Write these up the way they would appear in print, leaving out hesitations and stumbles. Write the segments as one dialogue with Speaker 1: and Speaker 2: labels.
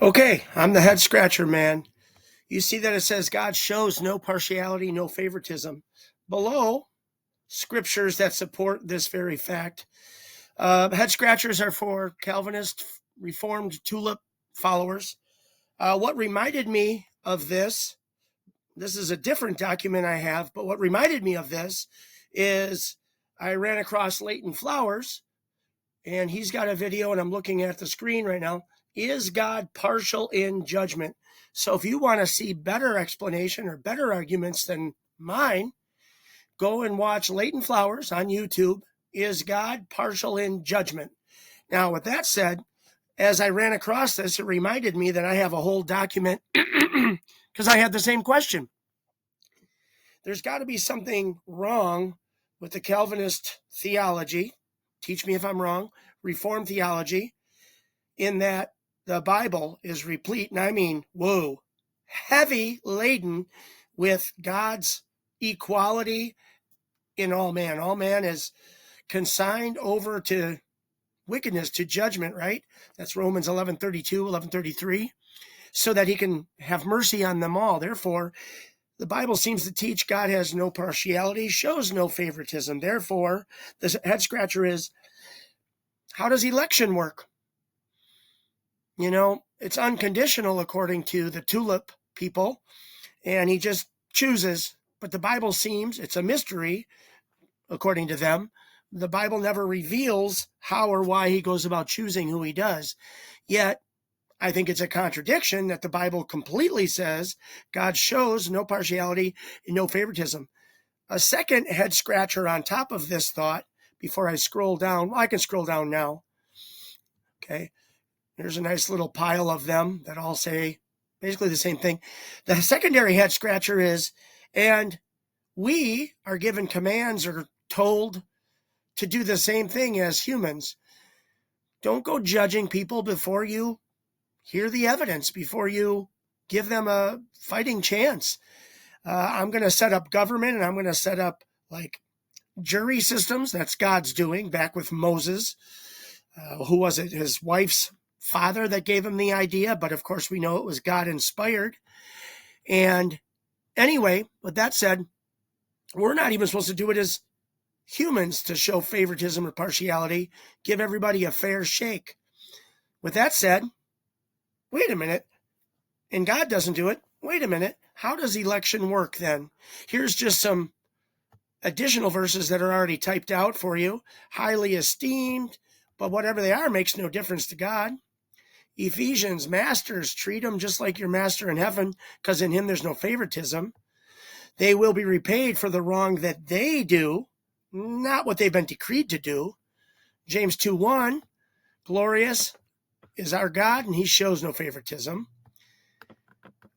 Speaker 1: Okay, I'm the head scratcher, man. You see that it says God shows no partiality, no favoritism. Below, scriptures that support this very fact. Head scratchers are for Calvinist, Reformed tulip followers. What reminded me of this is a different document I have, but what reminded me of this is I ran across Leighton Flowers, and he's got a video, and I'm looking at the screen right now. Is God partial in judgment? So if you want to see better explanation or better arguments than mine, go and watch Leighton Flowers on YouTube. Is God partial in judgment? Now, with that said, as I ran across this, it reminded me that I have a whole document because I had the same question. There's got to be something wrong with the Calvinist theology. Teach me if I'm wrong. Reformed theology, in that the Bible is replete, and I mean, whoa, heavy laden with God's equality in all man. All man is consigned over to wickedness, to judgment, right? That's Romans 11:32, 11:33, so that he can have mercy on them all. Therefore, the Bible seems to teach God has no partiality, shows no favoritism. Therefore, the head scratcher is, how does election work? You know, it's unconditional according to the tulip people, and he just chooses. But the Bible seems, it's a mystery, according to them. The Bible never reveals how or why he goes about choosing who he does. Yet, I think it's a contradiction that the Bible completely says God shows no partiality and no favoritism. A second head scratcher on top of this thought, before I scroll down, well, I can scroll down now. Okay. There's a nice little pile of them that all say basically the same thing. The secondary head scratcher is, and we are given commands or told to do the same thing as humans. Don't go judging people before you hear the evidence, before you give them a fighting chance. I'm going to set up government, and I'm going to set up like jury systems. That's God's doing, back with Moses. Who was it? His wife's father that gave him the idea, but of course we know it was God inspired. And anyway, with that said, we're not even supposed to do it as humans to show favoritism or partiality, give everybody a fair shake. With that said, wait a minute, and God doesn't do it. Wait a minute, how does election work then? Here's just some additional verses that are already typed out for you. Highly esteemed, but whatever they are makes no difference to God. Ephesians, masters, treat them just like your master in heaven, because in him there's no favoritism. They will be repaid for the wrong that they do, not what they've been decreed to do. James 2:1, glorious is our God, and he shows no favoritism.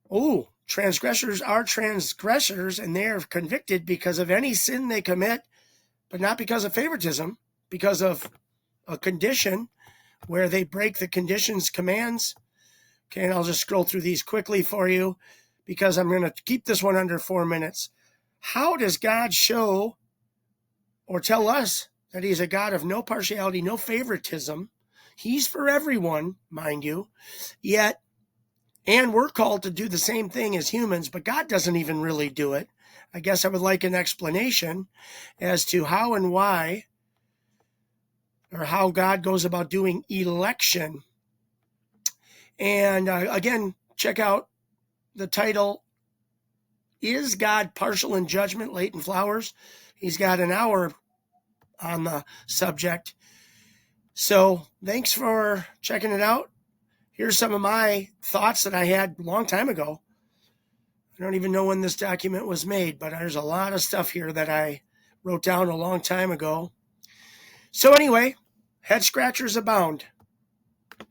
Speaker 1: Oh, transgressors are transgressors, and they are convicted because of any sin they commit, but not because of favoritism, because of a condition where they break the conditions, commands. Okay, and I'll just scroll through these quickly for you because I'm going to keep this one under 4 minutes. How does God show or tell us that he's a God of no partiality, no favoritism? He's for everyone, mind you, yet, and we're called to do the same thing as humans, but God doesn't even really do it. I guess I would like an explanation as to how and why, or how God goes about doing election. And again, check out the title, Is God Partial in Judgment? Leighton Flowers. He's got an hour on the subject. So thanks for checking it out. Here's some of my thoughts that I had a long time ago. I don't even know when this document was made, but there's a lot of stuff here that I wrote down a long time ago. So anyway, head scratchers abound.